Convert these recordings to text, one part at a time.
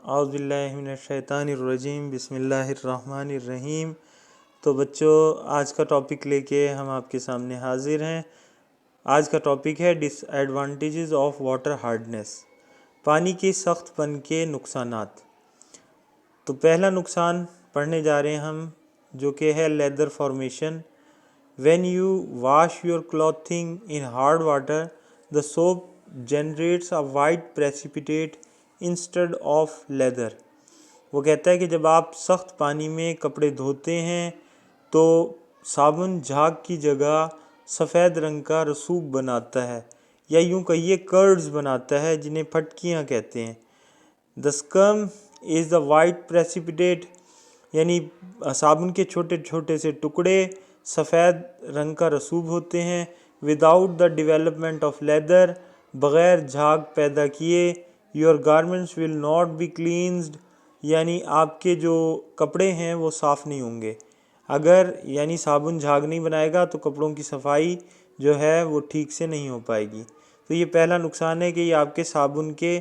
औज़ुबिल्लाहिमिनश्शैतानिर्रजीम बिस्मिल्लाहिर्रहमानिर्रहीम। तो बच्चों, आज का टॉपिक लेके हम आपके सामने हाजिर हैं। आज का टॉपिक है डिसएडवांटेजेस ऑफ वाटर हार्डनेस, पानी के सख्तपन के नुकसानात। तो पहला नुकसान पढ़ने जा रहे हैं हम, जो कि है leather formation. When you wash your clothing in hard water, the soap generates a white precipitate instead of leather. वो कहता है कि जब आप सख्त पानी में कपड़े धोते हैं तो साबुन झाग की जगह सफ़ेद रंग का रसूख बनाता है, या यूं कहिए कर्ड्स बनाता है, जिन्हें फटकियां कहते हैं। The scum is the white precipitate, यानी साबुन के छोटे छोटे से टुकड़े सफ़ेद रंग का रसूख होते हैं। Without the development of leather, बग़ैर झाग पैदा किए, your garments will not be cleansed, यानी आपके जो कपड़े हैं वो साफ़ नहीं होंगे। अगर यानी साबुन झाग नहीं बनाएगा तो कपड़ों की सफाई जो है वो ठीक से नहीं हो पाएगी। तो ये पहला नुकसान है कि ये आपके साबुन के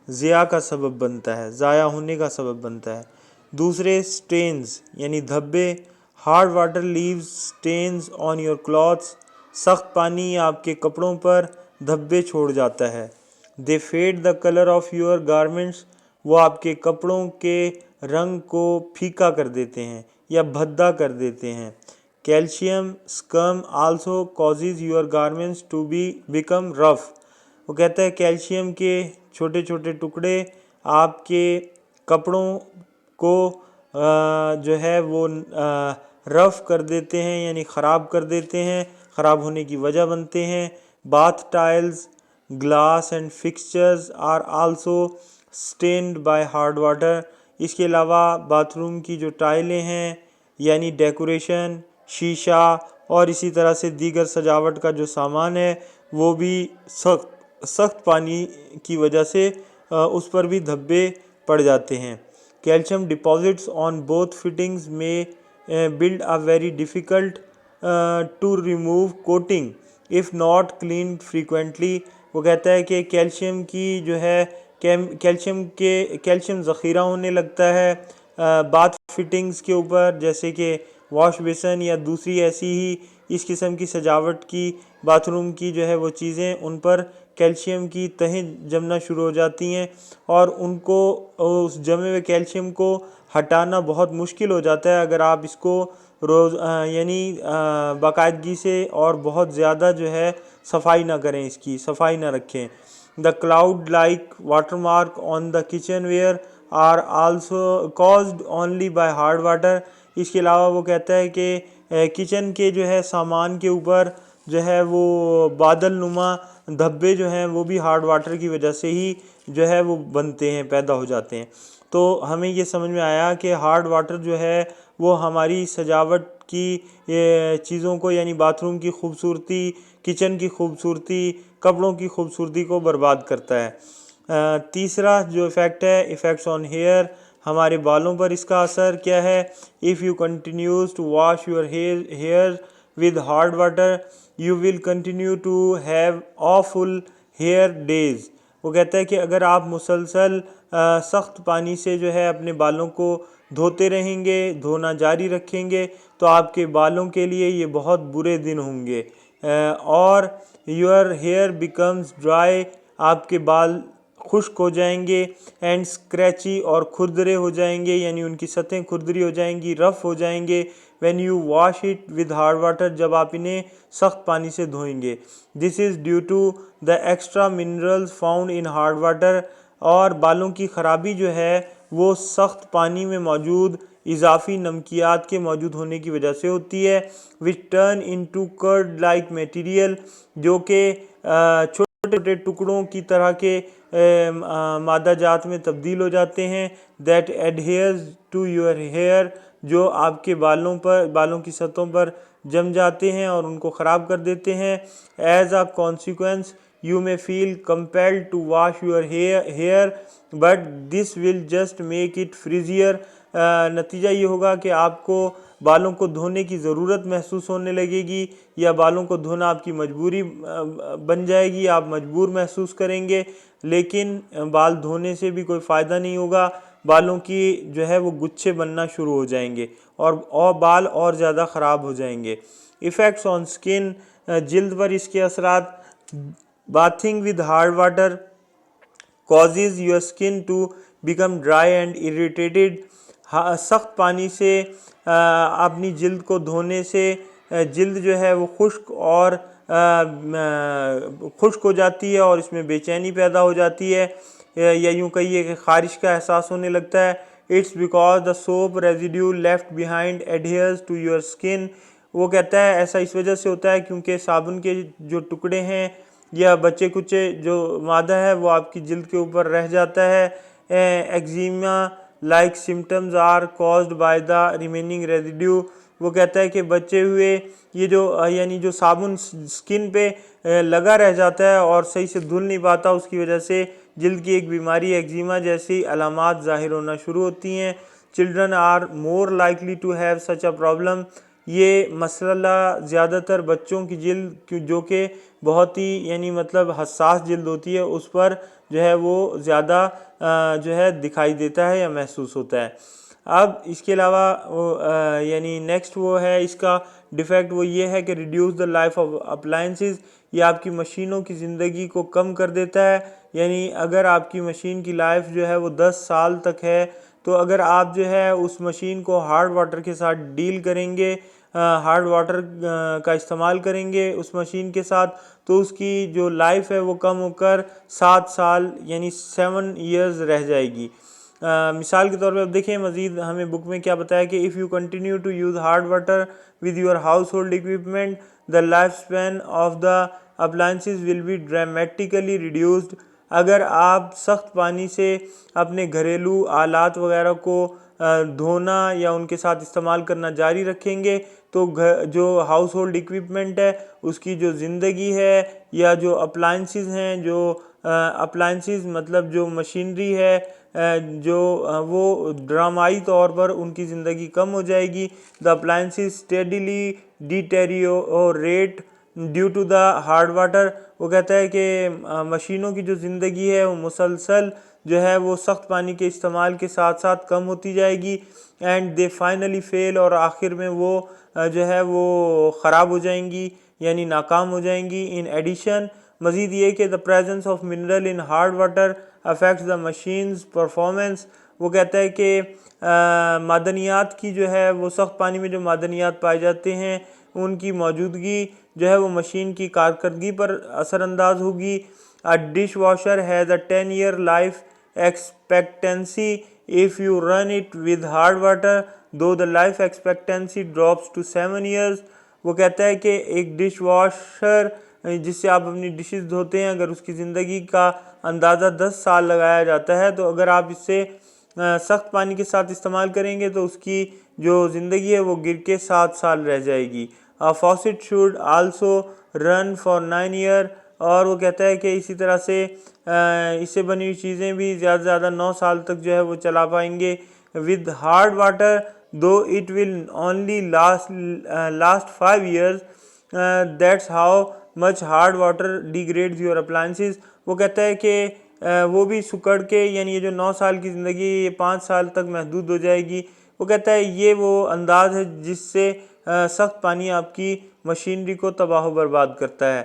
ज़िया का सबब बनता है, ज़ाया होने का सबब बनता है। दूसरे, स्टेन्स यानी धब्बे। Hard water leaves stains on your clothes, सख्त पानी आपके कपड़ों पर धब्बे छोड़ जाता है। They fade the colour of your garments, वो आपके कपड़ों के रंग को फीका कर देते हैं या भद्दा कर देते हैं। Calcium scum also causes your garments to be become rough. वो कहता है कैल्शियम के छोटे छोटे टुकड़े आपके कपड़ों को जो है वो रफ़ कर देते हैं, यानी ख़राब कर देते हैं, ख़राब होने की वजह बनते हैं। Bath tiles, glass and fixtures are also stained by hard water. इसके अलावा बाथरूम की जो टाइलें हैं, यानी डेकोरेशन, शीशा और इसी तरह से दीगर सजावट का जो सामान है, वो भी सख्त पानी की वजह से उस पर भी धब्बे पड़ जाते हैं। Calcium deposits on both fittings में build a very difficult to remove coating if not clean frequently. वो कहता है कि कैल्शियम की जो है कैल्शियम ज़ख़ीरा होने लगता है बाथ फिटिंग्स के ऊपर, जैसे कि वॉश बेसन या दूसरी ऐसी ही इस किस्म की सजावट की बाथरूम की जो है वो चीज़ें, उन पर कैल्शियम की तहें जमना शुरू हो जाती हैं और उनको उस जमे हुए कैल्शियम को हटाना बहुत मुश्किल हो जाता है अगर आप इसको रोज़ यानी बाकायदगी से और बहुत ज़्यादा जो है सफाई ना करें, इसकी सफाई ना रखें। The cloud like watermark on the kitchen ware are also caused only by hard water. इसके अलावा वो कहता है कि किचन के जो है सामान के ऊपर जो है वो बादल नुमा धब्बे जो हैं वो भी हार्ड वाटर की वजह से ही जो है वो बनते हैं, पैदा हो जाते हैं। तो हमें ये समझ में आया कि हार्ड वाटर जो है वो हमारी सजावट की चीज़ों को, यानी बाथरूम की खूबसूरती, किचन की खूबसूरती, कपड़ों की खूबसूरती को बर्बाद करता है। तीसरा जो इफ़ेक्ट है, इफ़ेक्ट्स ऑन हेयर, हमारे बालों पर इसका असर क्या है। If you continues to wash your hair with hard water, you will continue to have awful hair days. वो कहता है कि अगर आप मुसलसल सख्त पानी से जो है अपने बालों को धोते रहेंगे, धोना जारी रखेंगे, तो आपके बालों के लिए ये बहुत बुरे दिन होंगे। और योर हेयर बिकम्स ड्राई, आपके बाल खुश्क हो जाएंगे। एंड स्क्रैची, और खुरदरे हो जाएंगे, यानी उनकी सतहें खुरदरी हो जाएंगी, रफ़ हो जाएंगे। When you wash it with hard water, जब आप इन्हें सख्त पानी से धोएंगे। This is due to the extra minerals found in hard water, और बालों की ख़राबी जो है वो सख्त पानी में मौजूद इजाफी नमकियात के मौजूद होने की वजह से होती है। Which turn into curd like material, जो कि छोटे छोटे टुकड़ों की तरह के मादा जात में तब्दील हो जाते हैं। दैट एडहेयर्स टू योर हेयर, जो आपके बालों की सतहों पर जम जाते हैं और उनको ख़राब कर देते हैं। As a consequence you may feel compelled to wash your hair but this will just make it frizzier. नतीजा ये होगा कि आपको बालों को धोने की ज़रूरत महसूस होने लगेगी या बालों को धोना आपकी मजबूरी बन जाएगी, आप मजबूर महसूस करेंगे। लेकिन बाल धोने से भी कोई फ़ायदा नहीं होगा, बालों की जो है वो गुच्छे बनना शुरू हो जाएंगे और बाल और ज़्यादा ख़राब हो जाएंगे। इफ़ेक्ट्स ऑन स्किन, जिल्द पर इसके असरात। Bathing with hard water causes your skin to become dry and irritated। सख्त पानी से अपनी जिल्द को धोने से जिल्द जो है वो खुश्क हो जाती है और इसमें बेचैनी पैदा हो जाती है, या यूँ कहिए कि ख़ारिश का एहसास होने लगता है। It's because the soap residue left behind adheres to your skin. वो कहता है ऐसा इस वजह से होता है क्योंकि साबुन के जो टुकड़े हैं या बच्चे कुचे जो मादा है वो आपकी जिल्द के ऊपर रह जाता है। Eczema like symptoms are caused by the remaining residue. वो कहता है कि बचे हुए ये जो यानी जो साबुन स्किन पे लगा रह जाता है और सही से धुल नहीं पाता, उसकी वजह से जिल्द की एक बीमारी एक्जिमा जैसी अलामात ज़ाहिर होना शुरू होती हैं। Children are more likely to have such a problem. ये मसला ज़्यादातर बच्चों की जिल्द जो कि बहुत ही यानी मतलब हसास जिल्द होती है उस पर जो है वो ज़्यादा जो है दिखाई देता है या महसूस होता है। अब इसके अलावा यानी नेक्स्ट वो है इसका डिफ़ेक्ट, वो ये है कि reduce the life of appliances. ये आपकी मशीनों की ज़िंदगी को कम कर देता है। यानी अगर आपकी मशीन की लाइफ जो है वो 10 साल तक है, तो अगर आप जो है उस मशीन को हार्ड वाटर के साथ डील करेंगे, हार्ड वाटर का इस्तेमाल करेंगे उस मशीन के साथ, तो उसकी जो लाइफ है वो कम होकर 7 साल यानी 7 ईयर्स रह जाएगी। मिसाल के तौर पे अब देखिए मज़ीद हमें बुक में क्या बताया कि if you continue to use hard water with your household equipment the life span of the appliances will be dramatically reduced. अगर आप सख्त पानी से अपने घरेलू आलात वगैरह को धोना या उनके साथ इस्तेमाल करना जारी रखेंगे तो जो हाउस होल्ड इक्विपमेंट है उसकी जो ज़िंदगी है या जो अप्लायंसेस हैं, जो अप्लायंसेस मतलब जो मशीनरी है जो वो ड्रामाई तौर पर उनकी ज़िंदगी कम हो जाएगी। The appliances steadily deteriorate due to the hard water. वो कहता है कि मशीनों की जो ज़िंदगी है वो मुसलसल जो है वो सख्त पानी के इस्तेमाल के साथ साथ कम होती जाएगी। एंड दे फाइनली फेल, और आखिर में वो जो है वो ख़राब हो जाएंगी यानी नाकाम हो जाएंगी। इन एडिशन मज़ीद ये कि the presence of mineral in hard water affects the machines performance. वो कहता है कि मादनियात की जो है वो सख्त पानी में जो मादनियात पाए जाते हैं उनकी मौजूदगी जो है वो मशीन की कारकर्दगी पर असरअंदाज होगी। A dishwasher has a 10-year life expectancy if you run it with hard water though the life expectancy drops to 7 years। वो कहता है कि एक डिश वॉशर जिससे आप अपनी डिशेस धोते हैं, अगर उसकी ज़िंदगी का अंदाज़ा 10 साल लगाया जाता है, तो अगर आप इससे सख्त पानी के साथ इस्तेमाल करेंगे तो उसकी जो ज़िंदगी है वो गिर के 7 साल रह जाएगी। Faucet should also run for 9 year। और वो कहता है कि इसी तरह से इससे बनी हुई चीज़ें भी ज़्यादा से ज़्यादा 9 साल तक जो है वो चला पाएंगे। विद हार्ड वाटर दो it will only last 5 years। That's how much hard water degrades your appliances. वो कहता है कि वो भी सुकड़ के यानी ये जो 9 साल की ज़िंदगी ये 5 साल तक महदूद हो जाएगी। वो कहता है ये वो अंदाज़ है जिससे सख्त पानी आपकी मशीनरी को तबाह बर्बाद करता है।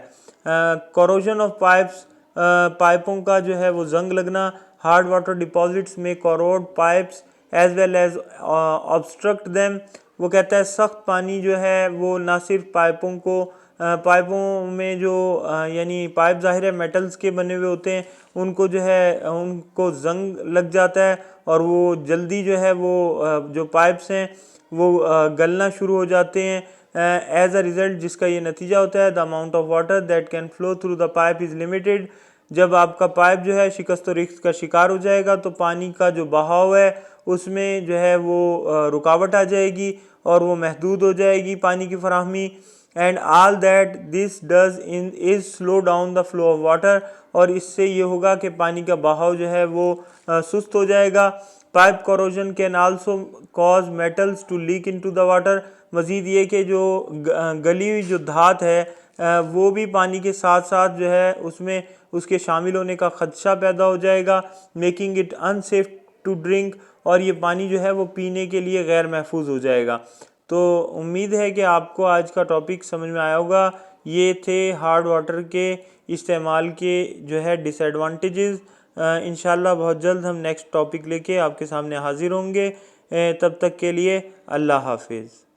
कोरोजन ऑफ पाइप्स, पाइपों का जो है वो जंग लगना। हार्ड वाटर डिपॉजिट्स में corrode pipes as well as obstruct them. वो कहता है सख्त पानी जो है वो ना सिर्फ पाइपों में जो यानी पाइप ज़ाहिर है मेटल्स के बने हुए होते हैं, उनको जो है उनको जंग लग जाता है और वो जल्दी जो है वो जो पाइप्स हैं वो गलना शुरू हो जाते हैं। एज अ रिज़ल्ट जिसका ये नतीजा होता है the amount of water that can flow through the pipe is limited. जब आपका पाइप जो है शिकस्त व रिख्त का शिकार हो जाएगा तो पानी का जो बहाव है उसमें जो है वो रुकावट आ जाएगी और वो महदूद हो जाएगी पानी की फराहमी। And all that this does in is slow down the flow of water. और इससे ये होगा कि पानी का बहाव जो है वो सुस्त हो जाएगा। Pipe corrosion can also cause metals to leak into the water. मज़ीद ये कि जो गली हुई जो धात है वो भी पानी के साथ साथ जो है उसमें उसके शामिल होने का ख़दशा पैदा हो जाएगा, making it unsafe to drink, और ये पानी जो है वो पीने के लिए गैर महफूज हो जाएगा। तो उम्मीद है कि आपको आज का टॉपिक समझ में आया होगा। ये थे हार्ड वाटर के इस्तेमाल के जो है डिसएडवांटेजेस। इंशाल्लाह बहुत जल्द हम नेक्स्ट टॉपिक लेके आपके सामने हाजिर होंगे। तब तक के लिए अल्लाह हाफिज़।